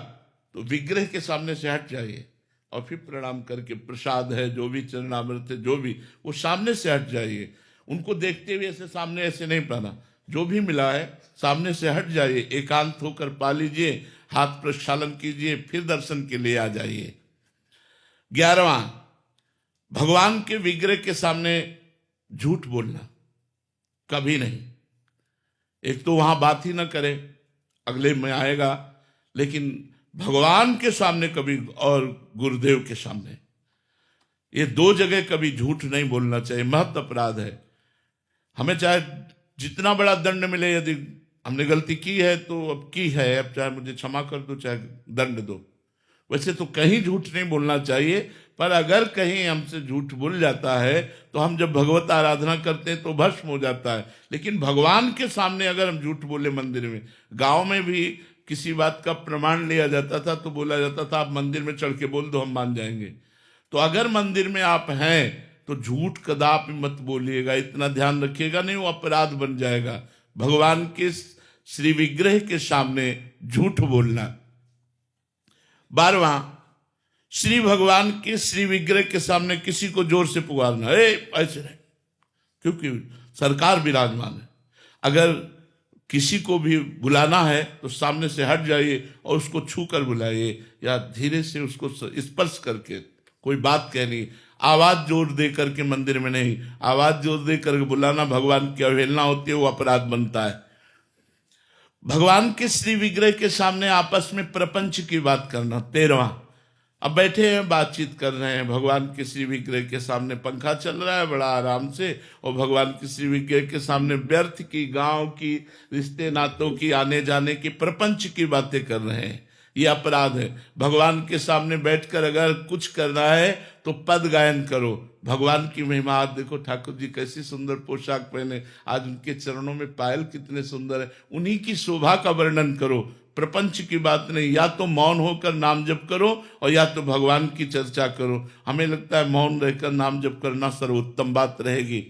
तो विग्रह के सामने से हट जाइए और फिर प्रणाम करके, प्रसाद है जो भी, चरणामृत है जो भी, वो सामने से हट जाइए। उनको देखते हुए ऐसे सामने ऐसे नहीं पाना, जो भी मिला है सामने से हट जाइए, एकांत होकर पा लीजिए, हाथ प्रक्षालन कीजिए, फिर दर्शन के लिए आ जाइए। 11वां, भगवान के विग्रह के सामने झूठ बोलना कभी नहीं। एक तो वहां बात ही ना करे, अगले में आएगा, लेकिन भगवान के सामने कभी, और गुरुदेव के सामने, ये 2 जगह कभी झूठ नहीं बोलना चाहिए। महत अपराध है। हमें चाहे जितना बड़ा दंड मिले, यदि हमने गलती की है तो अब की है, अब चाहे मुझे क्षमा कर दो चाहे दंड दो, वैसे तो कहीं झूठ नहीं बोलना चाहिए। पर अगर कहीं हमसे झूठ बोल जाता है तो हम जब भगवत आराधना करते हैं तो भस्म हो जाता है। लेकिन भगवान के सामने अगर हम झूठ बोले मंदिर में, गांव में भी किसी बात का प्रमाण लिया जाता था तो बोला जाता था आप मंदिर में चढ़ के बोल दो, हम मान जाएंगे। तो अगर मंदिर में आप हैं तो झूठ कदापि मत बोलिएगा, इतना ध्यान रखिएगा, नहीं वो अपराध बन जाएगा। भगवान के श्री विग्रह के सामने झूठ बोलना। 12वां, श्री भगवान के श्री विग्रह के सामने किसी को जोर से पुकारना, ऐसे नहीं, क्योंकि सरकार विराजमान है। अगर किसी को भी बुलाना है तो सामने से हट जाइए और उसको छू कर बुलाइए, या धीरे से उसको स्पर्श करके कोई बात कहनी। आवाज जोर दे करके मंदिर में नहीं, आवाज जोर दे करके बुलाना भगवान की अवहेलना होती है, वो अपराध बनता है। भगवान के श्री विग्रह के सामने आपस में प्रपंच की बात करना। 13वां, अब बैठे हैं बातचीत कर रहे हैं, भगवान के श्री विग्रह के सामने पंखा चल रहा है बड़ा आराम से, और भगवान के श्री विग्रह के सामने व्यर्थ की, गांव की, रिश्ते नातों की, आने जाने की, प्रपंच की बातें कर रहे हैं, ये अपराध है। भगवान के सामने बैठकर अगर कुछ करना है तो पद गायन करो, भगवान की महिमा। आज देखो ठाकुर जी कैसी सुंदर पोशाक पहने, आज उनके चरणों में पायल कितने सुंदर है, उन्हीं की शोभा का वर्णन करो, प्रपंच की बात नहीं। या तो मौन होकर नाम जप करो और या तो भगवान की चर्चा करो। हमें लगता है मौन रहकर नाम जप करना सर्वोत्तम बात रहेगी।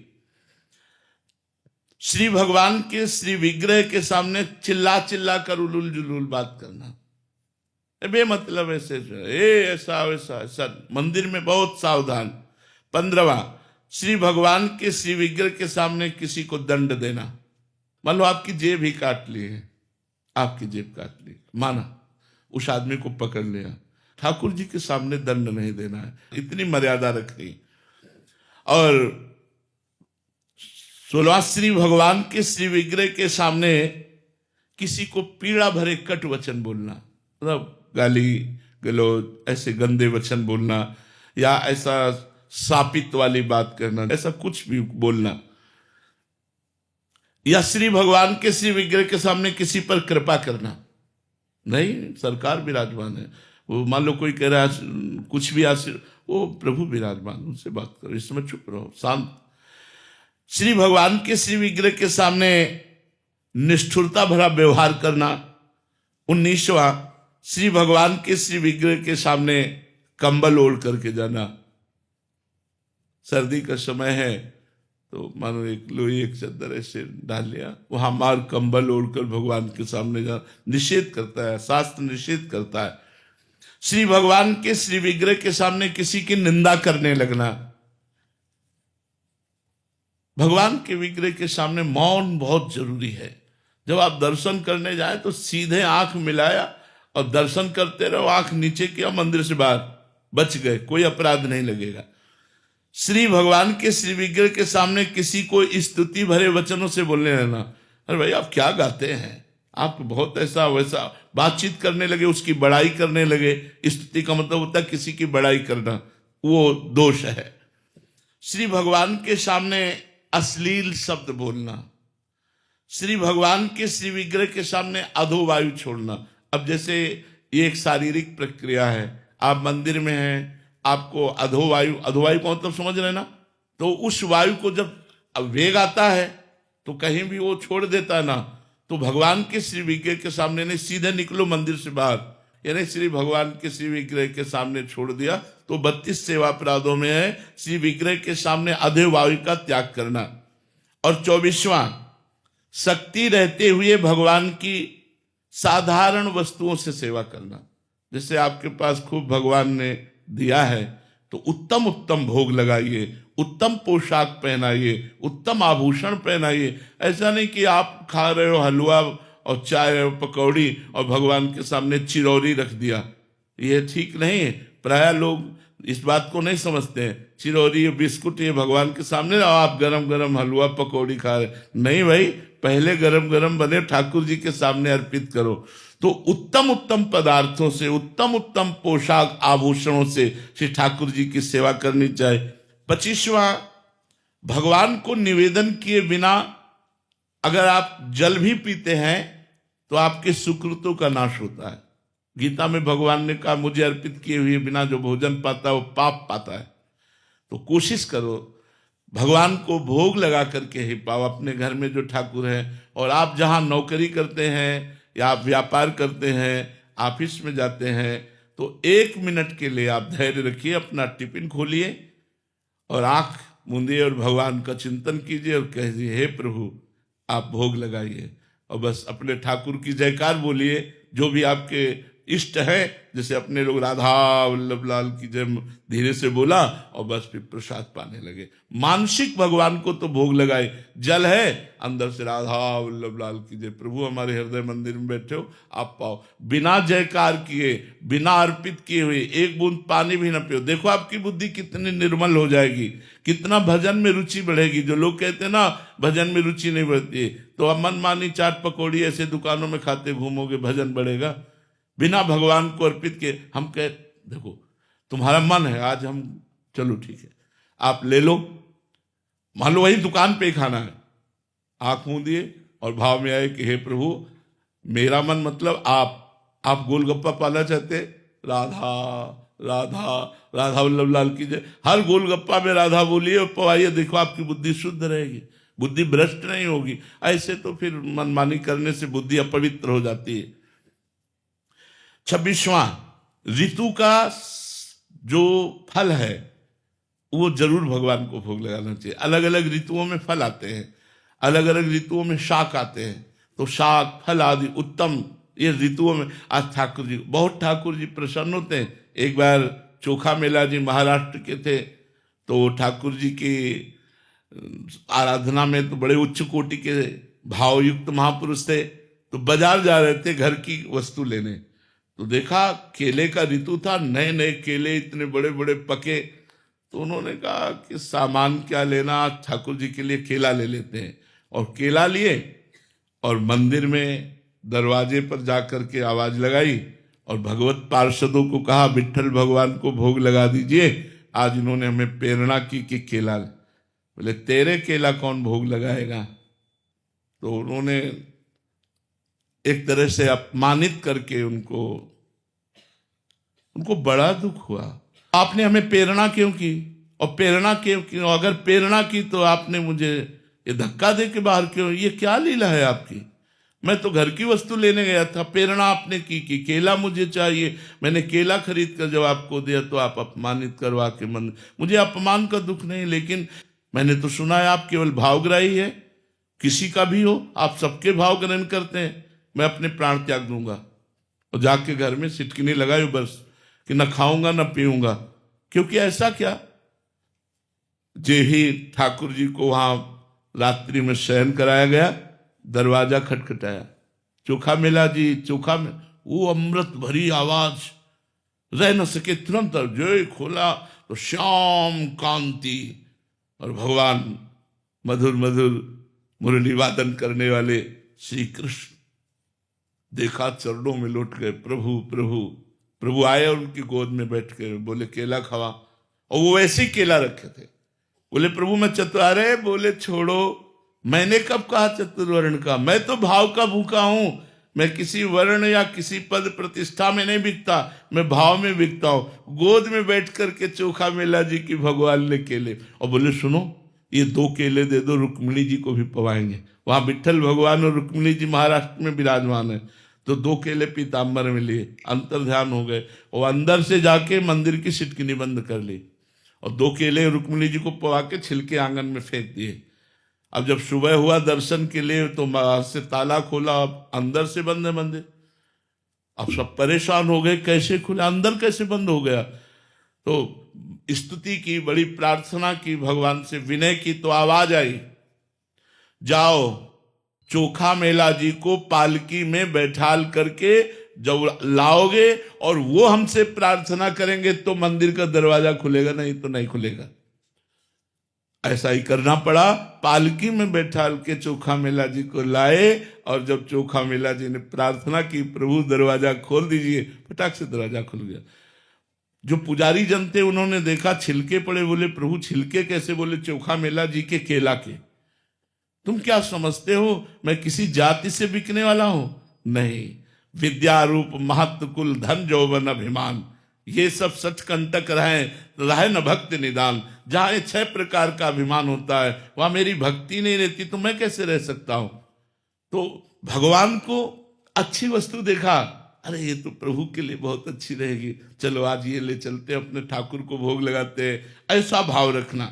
श्री भगवान के श्री विग्रह के सामने चिल्ला चिल्ला कर उलूल जुलूल बात करना, बेमतलब ऐसे ऐसा वैसा ऐसा, मंदिर में बहुत सावधान। 15वां, श्री भगवान के श्री विग्रह के सामने किसी को दंड देना। मान लो आपकी जेब ही काट ली है, आपकी जेब काट ली, माना उस आदमी को पकड़ लिया, ठाकुर जी के सामने दंड नहीं देना है, इतनी मर्यादा रखनी। और 16वां, श्री भगवान के श्री विग्रह के सामने किसी को पीड़ा भरे कट वचन बोलना, मतलब गाली गलौज, ऐसे गंदे वचन बोलना, या ऐसा शापित वाली बात करना, ऐसा कुछ भी बोलना, या श्री भगवान के श्री विग्रह के सामने किसी पर कृपा करना। नहीं, सरकार विराजमान है, वो मान लो कोई कह रहा है कुछ भी वो प्रभु विराजमान, उनसे बात करो, इस समय चुप रहो, शांत। श्री भगवान के श्री विग्रह के सामने निष्ठुरता भरा व्यवहार करना। 19वां, श्री भगवान के श्री विग्रह के सामने कंबल ओढ़ करके जाना। सर्दी का समय है तो मानो एक लोई एक चादर ऐसे डाल लिया, वहां मार कंबल ओढ़कर भगवान के सामने जाना निषेध करता है, शास्त्र निषेध करता है। श्री भगवान के श्री विग्रह के सामने किसी की निंदा करने लगना। भगवान के विग्रह के सामने मौन बहुत जरूरी है। जब आप दर्शन करने जाए तो सीधे आंख मिलाया और दर्शन करते रहो, आंख नीचे किया, मंदिर से बाहर, बच गए, कोई अपराध नहीं लगेगा। श्री भगवान के श्री विग्रह के सामने किसी को स्तुति भरे वचनों से बोलने रहना। अरे भाई आप क्या गाते हैं, आप बहुत ऐसा वैसा बातचीत करने लगे, उसकी बड़ाई करने लगे। स्तुति का मतलब होता है किसी की बड़ाई करना, वो दोष है। श्री भगवान के सामने अश्लील शब्द बोलना। श्री भगवान के श्री विग्रह के सामने अधोवायु छोड़ना। अब जैसे ये एक शारीरिक प्रक्रिया है, आप मंदिर में हैं, आपको अधोवायु का मतलब समझ रहे ना, तो उस वायु को जब वेग आता है तो कहीं भी वो छोड़ देता है ना, तो भगवान के श्री विग्रह के सामने नहीं, सीधे निकलो मंदिर से बाहर, यानी श्री भगवान के श्री विग्रह के सामने छोड़ दिया तो 32 सेवा अपराधों में है श्री विग्रह के सामने अधोवायु का त्याग करना। और 24वां, शक्ति रहते हुए भगवान की साधारण वस्तुओं से सेवा करना। जैसे आपके पास खूब भगवान ने दिया है तो उत्तम उत्तम भोग लगाइए, उत्तम पोशाक पहनाइए, उत्तम आभूषण पहनाइए। ऐसा नहीं कि आप खा रहे हो हलवा और चाय और पकौड़ी और भगवान के सामने चिरौरी रख दिया, ये ठीक नहीं है। प्राय लोग इस बात को नहीं समझते हैं, चिरौरी बिस्कुट ये भगवान के सामने और आप गरम गरम हलवा पकौड़ी खा रहे। नहीं भाई, पहले गरम गरम बने ठाकुर जी के सामने अर्पित करो। तो उत्तम उत्तम पदार्थों से, उत्तम उत्तम पोशाक आभूषणों से श्री ठाकुर जी की सेवा करनी चाहिए। 25वां, भगवान को निवेदन किए बिना अगर आप जल भी पीते हैं तो आपके सुकृतों का नाश होता है। गीता में भगवान ने कहा मुझे अर्पित किए हुए बिना जो भोजन पाता है वो पाप पाता है। तो कोशिश करो भगवान को भोग लगा करके ही पाओ अपने घर में जो ठाकुर है। और आप जहां नौकरी करते हैं या आप व्यापार करते हैं, ऑफिस में जाते हैं, तो 1 मिनट के लिए आप धैर्य रखिए, अपना टिफिन खोलिए और आंख मूंदिए और भगवान का चिंतन कीजिए और कहिए हे प्रभु आप भोग लगाइए, और बस अपने ठाकुर की जयकार बोलिए। जो भी आपके इष्ट है, जैसे अपने लोग राधा वल्लभ लाल की जय धीरे से बोला और बस फिर प्रसाद पाने लगे। मानसिक भगवान को तो भोग लगाए, जल है अंदर से राधा वल्लभ लाल की जय, प्रभु हमारे हृदय मंदिर में बैठे हो आप पाओ। बिना जयकार किए, बिना अर्पित किए हुए 1 बूंद पानी भी न पियो, देखो आपकी बुद्धि कितनी निर्मल हो जाएगी, कितना भजन में रुचि बढ़ेगी। जो लोग कहते हैं ना भजन में रुचि नहीं बढ़ती, तो अब मनमानी चाट पकौड़ी ऐसे दुकानों में खाते घूमोगे, भजन बढ़ेगा? बिना भगवान को अर्पित के हम कह देखो तुम्हारा मन है आज हम, चलो ठीक है आप ले लो, मान लो वही दुकान पे खाना है, आंख मूंदिए और भाव में आए कि हे प्रभु मेरा मन, मतलब आप गोलगप्पा पाना चाहते, राधा राधा राधा वल्लभ लाल की जय, हर गोलगप्पा में राधा बोलिए और पवाइए, देखो आपकी बुद्धि शुद्ध रहेगी, बुद्धि भ्रष्ट नहीं होगी। ऐसे तो फिर मनमानी करने से बुद्धि अपवित्र हो जाती है। 26वां, ऋतु का जो फल है वो जरूर भगवान को भोग लगाना चाहिए। अलग अलग ऋतुओं में फल आते हैं, अलग अलग ऋतुओं में शाक आते हैं, तो शाक फल आदि उत्तम ये ऋतुओं में। आज ठाकुर जी प्रसन्न होते हैं। एक बार चोखा मेला जी महाराष्ट्र के थे, तो ठाकुर जी की आराधना में तो बड़े उच्च कोटि के भावयुक्त महापुरुष थे, तो बाजार जा रहे थे घर की वस्तु लेने, तो देखा केले का ऋतु था, नए नए केले इतने बड़े बड़े पके, तो उन्होंने कहा कि सामान क्या लेना, ठाकुर जी के लिए केला ले लेते हैं। और केला लिए और मंदिर में दरवाजे पर जाकर के आवाज लगाई और भगवत पार्षदों को कहा विट्ठल भगवान को भोग लगा दीजिए, आज इन्होंने हमें प्रेरणा की कि केला। बोले तेरे केला कौन भोग लगाएगा। तो उन्होंने एक तरह से अपमानित करके उनको बड़ा दुख हुआ। आपने हमें प्रेरणा क्यों की, और प्रेरणा क्यों, अगर प्रेरणा की तो आपने मुझे ये धक्का दे के बाहर क्यों, ये क्या लीला है आपकी। मैं तो घर की वस्तु लेने गया था, प्रेरणा आपने की कि केला मुझे चाहिए, मैंने केला खरीद कर जब आपको दिया तो आप अपमानित करवा के मन। मुझे अपमान का दुख नहीं, लेकिन मैंने तो सुना है आप केवल भावग्राही है, किसी का भी हो आप सबके भाव ग्रहण करते हैं। मैं अपने प्राण त्याग दूंगा। और जाके घर में सिटकिनी लगाई बस कि न खाऊंगा न पीऊंगा। क्योंकि ऐसा क्या, जे ही ठाकुर जी को वहां रात्रि में शयन कराया गया, दरवाजा खटखटाया, चोखा मेला जी, चोखा में वो अमृत भरी आवाज, रह न सके, तुरंत जो खोला तो श्याम कांति और भगवान मधुर मधुर मुरली वादन करने वाले श्री कृष्ण। देखा चरणों में लौट गए, प्रभु प्रभु। प्रभु आए और उनकी गोद में बैठ के बोले केला खावा, और वो वैसे ही केला रखे थे। बोले प्रभु मैं चतुर, बोले छोड़ो, मैंने कब कहा चतुर्वर्ण का, मैं तो भाव का भूखा हूं। मैं किसी वर्ण या किसी पद प्रतिष्ठा में नहीं बिकता, मैं भाव में बिकता हूं। गोद में बैठ करके चोखा मेला जी की भगवान ने केले, और बोले सुनो ये 2 केले दे दो, रुक्मिणी जी को भी पवाएंगे। वहां विट्ठल भगवान और रुक्मिणी जी महाराष्ट्र में विराजमान है। तो 2 केले पीताम्बर में लिए, अंतर ध्यान हो गए, और अंदर से जाके मंदिर की सिटकिनी बंद कर ली, और 2 केले रुक्मिणी जी को पवा के छिलके आंगन में फेंक दिए। अब जब सुबह हुआ दर्शन के लिए तो वहां से ताला खोला, अब अंदर से बंद है मंदिर। अब सब परेशान हो गए, कैसे खुला, अंदर कैसे बंद हो गया। तो स्तुति की, बड़ी प्रार्थना की, भगवान से विनय की, तो आवाज आई जाओ चोखा मेला जी को पालकी में बैठाल करके जब लाओगे और वो हमसे प्रार्थना करेंगे तो मंदिर का दरवाजा खुलेगा, नहीं तो नहीं खुलेगा। ऐसा ही करना पड़ा, पालकी में बैठाल के चोखा मेला जी को लाए, और जब चोखा मेला जी ने प्रार्थना की प्रभु दरवाजा खोल दीजिए, फटाक से दरवाजा खुल गया। जो पुजारी जन थे उन्होंने देखा छिलके पड़े, बोले प्रभु छिलके कैसे, बोले चोखा मेला जी के केला के। तुम क्या समझते हो मैं किसी जाति से बिकने वाला हूं, नहीं। विद्या रूप महत्व कुल धन जौवन अभिमान, ये सब सच कंटक रहे न भक्ति निदान। जहां 6 प्रकार का अभिमान होता है वहां मेरी भक्ति नहीं रहती तो मैं कैसे रह सकता हूं। तो भगवान को अच्छी वस्तु देखा, अरे ये तो प्रभु के लिए बहुत अच्छी रहेगी, चलो आज ये ले चलते अपने ठाकुर को भोग लगाते हैं। ऐसा भाव रखना।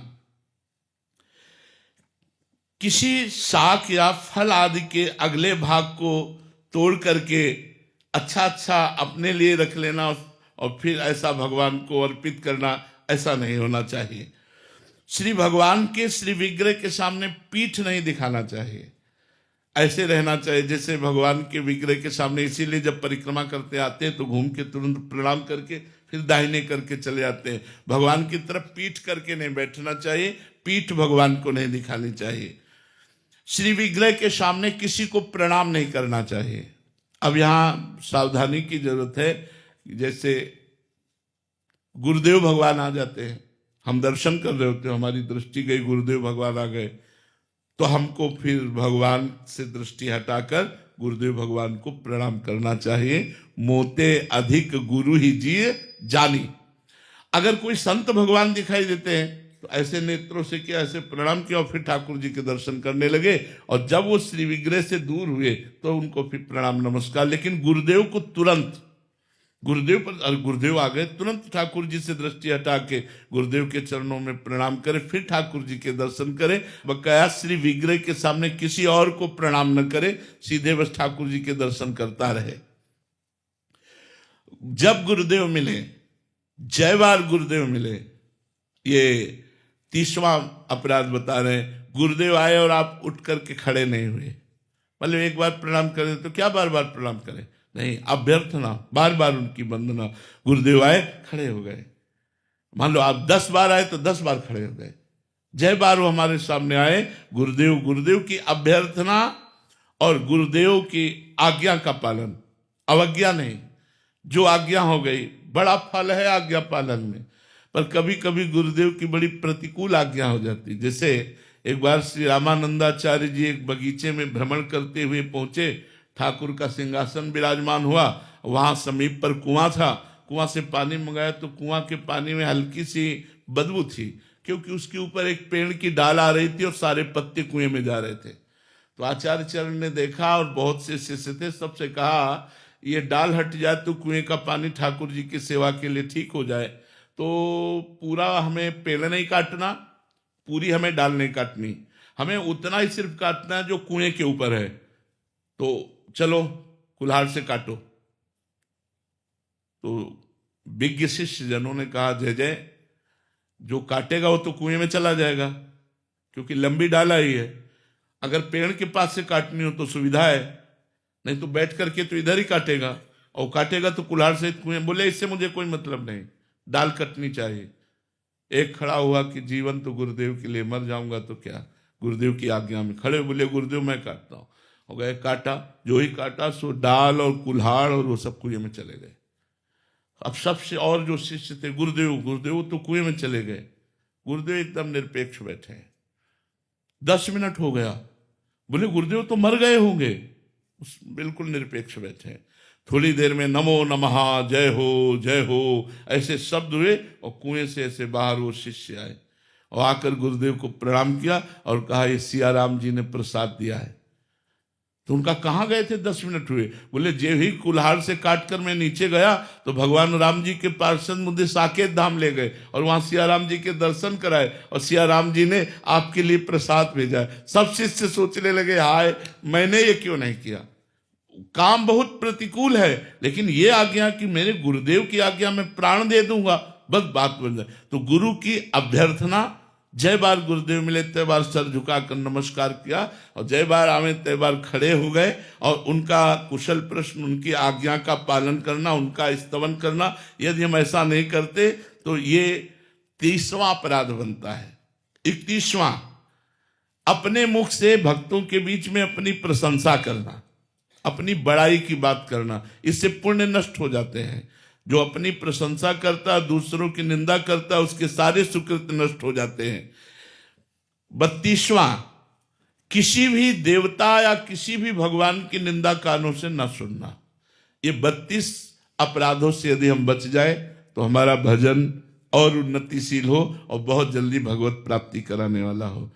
किसी शाक या फल आदि के अगले भाग को तोड़ करके अच्छा अच्छा अपने लिए रख लेना और फिर ऐसा भगवान को अर्पित करना, ऐसा नहीं होना चाहिए। श्री भगवान के श्री विग्रह के सामने पीठ नहीं दिखाना चाहिए, ऐसे रहना चाहिए जैसे भगवान के विग्रह के सामने। इसीलिए जब परिक्रमा करते आते हैं तो घूम के तुरंत प्रणाम करके फिर दाहिने करके चले जाते हैं। भगवान की तरफ पीठ करके नहीं बैठना चाहिए, पीठ भगवान को नहीं दिखानी चाहिए। श्री विग्रह के सामने किसी को प्रणाम नहीं करना चाहिए। अब यहाँ सावधानी की जरूरत है। जैसे गुरुदेव भगवान आ जाते हैं, हम दर्शन कर रहे होते हैं, हमारी दृष्टि गई, गुरुदेव भगवान आ गए, तो हमको फिर भगवान से दृष्टि हटाकर गुरुदेव भगवान को प्रणाम करना चाहिए। मोते अधिक गुरु ही जिए जानी। अगर कोई संत भगवान दिखाई देते हैं तो ऐसे नेत्रों से किया, ऐसे प्रणाम किया और फिर ठाकुर जी के दर्शन करने लगे। और जब वो श्री विग्रह से दूर हुए तो उनको फिर प्रणाम नमस्कार। लेकिन गुरुदेव को तुरंत, गुरुदेव पर गुरुदेव आ गए, तुरंत ठाकुर जी से दृष्टि हटा के गुरुदेव के चरणों में प्रणाम करे, फिर ठाकुर जी के दर्शन करे। बकाया श्री विग्रह के सामने किसी और को प्रणाम न करे, सीधे बस ठाकुर जी के दर्शन करता रहे। जब गुरुदेव मिले, जय बार गुरुदेव मिले, ये 30वां अपराध बता रहे हैं। गुरुदेव आए और आप उठ करके खड़े नहीं हुए, मतलब एक बार प्रणाम करें तो क्या बार बार प्रणाम करें, नहीं, अभ्यर्थना, बार बार उनकी वंदना। गुरुदेव आए, खड़े हो गए, मान लो आप 10 बार आए तो 10 बार खड़े हो गए, जय बार वो हमारे सामने आए, गुरुदेव गुरुदेव की अभ्यर्थना और गुरुदेव की आज्ञा का पालन, अवज्ञा नहीं। जो आज्ञा हो गई, बड़ा फल है आज्ञा पालन में, पर कभी कभी गुरुदेव की बड़ी प्रतिकूल आज्ञा हो जाती। जैसे एक बार श्री रामानंदाचार्य जी एक बगीचे में भ्रमण करते हुए पहुंचे, ठाकुर का सिंहासन विराजमान हुआ, वहां समीप पर कुआं था, कुआं से पानी मंगाया तो कुआं के पानी में हल्की सी बदबू थी, क्योंकि उसके ऊपर एक पेड़ की डाल आ रही थी और सारे पत्ते कुएं में जा रहे थे। तो आचार्य चरण ने देखा और बहुत से शिष्य थे, सबसे कहा ये डाल हट जाए तो कुएं का पानी ठाकुर जी की सेवा के लिए ठीक हो जाए, तो पूरा हमें पेड़ नहीं काटना, पूरी हमें डाल नहीं काटनी, हमें उतना ही सिर्फ काटना है जो कुएं के ऊपर है, तो चलो कुल्हाड़ से काटो। तो विज्ञ शिष्य जनों ने कहा जय जय, जो काटेगा वो तो कुएं में चला जाएगा, क्योंकि लंबी डाला ही है। अगर पेड़ के पास से काटनी हो तो सुविधा है, नहीं तो बैठ करके तो इधर ही काटेगा, और काटेगा तो कुल्हाड़ से कुएं। बोले इससे मुझे कोई मतलब नहीं, डाल कटनी चाहिए। एक खड़ा हुआ कि जीवन तो गुरुदेव के लिए, मर जाऊंगा तो क्या, गुरुदेव की आज्ञा में खड़े। बोले गुरुदेव मैं काटता हूं, हो गए काटा, जो ही काटा सो डाल और कुल्हाड़ और वो सब कुएं में चले गए। अब सबसे और जो शिष्य थे, गुरुदेव गुरुदेव तो कुएं में चले गए। गुरुदेव एकदम निरपेक्ष बैठे हैं। 10 मिनट हो गया, बोले गुरुदेव तो मर गए होंगे, बिल्कुल निरपेक्ष बैठे हैं। थोड़ी देर में नमो नमः, जय हो ऐसे शब्द हुए और कुएं से ऐसे बाहर वो शिष्य आए और आकर गुरुदेव को प्रणाम किया और कहा ये सियाराम जी ने प्रसाद दिया है। तो उनका कहाँ गए थे, 10 मिनट हुए। बोले जे ही कुल्हाड़ से काटकर मैं नीचे गया तो भगवान राम जी के पार्षद मुझे साकेत धाम ले गए और वहां सियाराम जी के दर्शन कराए और सियाराम जी ने आपके लिए प्रसाद भेजा। सब शिष्य सोचने लगे हाय मैंने ये क्यों नहीं किया। काम बहुत प्रतिकूल है, लेकिन ये आज्ञा कि मेरे गुरुदेव की आज्ञा में प्राण दे दूंगा, बस बात बन जाए। तो गुरु की अभ्यर्थना, जय बार गुरुदेव मिले तय बार सर झुकाकर नमस्कार किया और जय बार आवे तय बार खड़े हो गए और उनका कुशल प्रश्न, उनकी आज्ञा का पालन करना, उनका स्तवन करना। यदि हम ऐसा नहीं करते तो ये 30वां अपराध बनता है। 31वां, अपने मुख से भक्तों के बीच में अपनी प्रशंसा करना, अपनी बड़ाई की बात करना, इससे पुण्य नष्ट हो जाते हैं। जो अपनी प्रशंसा करता है, दूसरों की निंदा करता है, उसके सारे सुकृत नष्ट हो जाते हैं। 32वां, किसी भी देवता या किसी भी भगवान की निंदा कानों से न सुनना। ये 32 अपराधों से यदि हम बच जाए तो हमारा भजन और उन्नतिशील हो और बहुत जल्दी भगवत प्राप्ति कराने वाला हो।